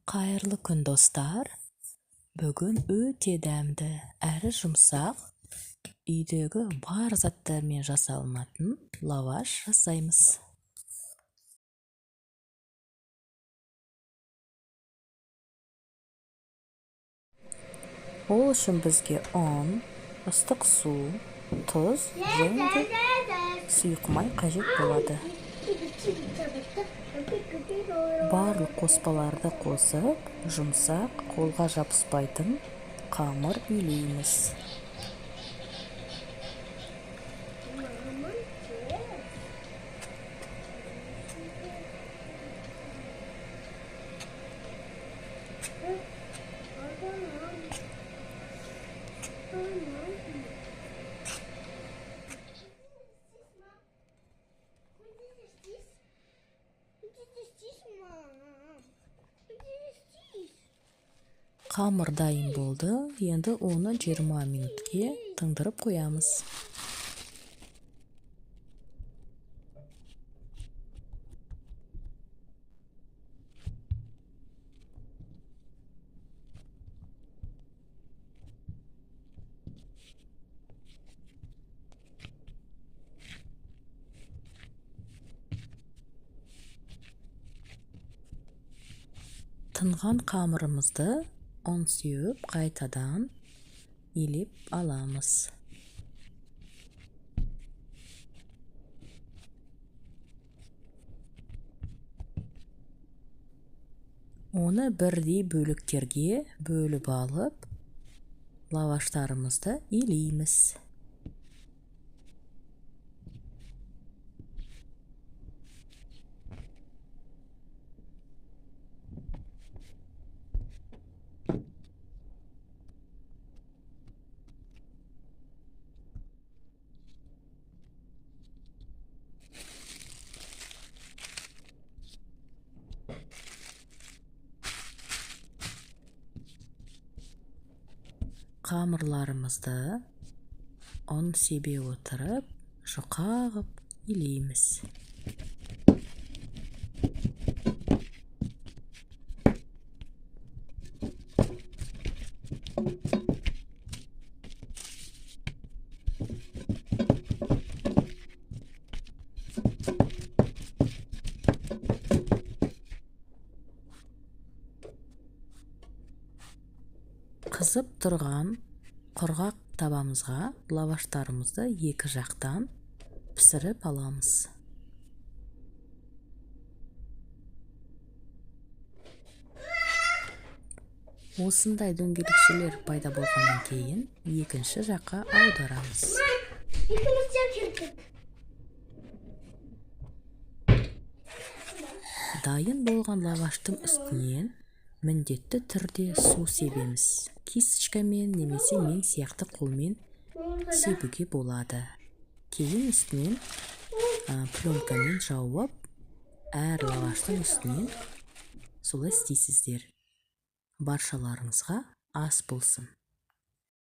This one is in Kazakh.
Қайырлы күн достар. Бүгін өте дәмді әрі жұмсақ, үйдегі бар заттармен жасалынатын лаваш жасаймыз. Ол үшін бізге ұн, ыстық су, тұз және сұйық май қажет болады. Барлық қоспаларды қосып, жұмсақ, қолға жабыспайтын қамыр илейміз. Қамыр дайын болды. Енді оны 20 минутке тыңдырып қоямыз. Тынған қамырымызды ұн сеуіп, қайтадан илеп аламыз. Оны бірдей бөліктерге бөліп алып, лаваштарымызды илейміз. Қамырларымызды ұн себе отырып, жұқа ғып илейміз. Қызып тұрған құрғақ табамызға лаваштарымызды екі жақтан пісіріп аламыз. Осындай дөңгелекшелер пайда болғаннан кейін екінші жаққа аударамыз. Дайын болған лаваштың үстінен міндетті түрде су себеміз. Кисточкамен немесе мен сияқты қолмен себуге болады. Кейін үстінен пленкамен жауып, әр лаваштың үстінен солай істейсіздер. Баршаларыңызға ас болсын.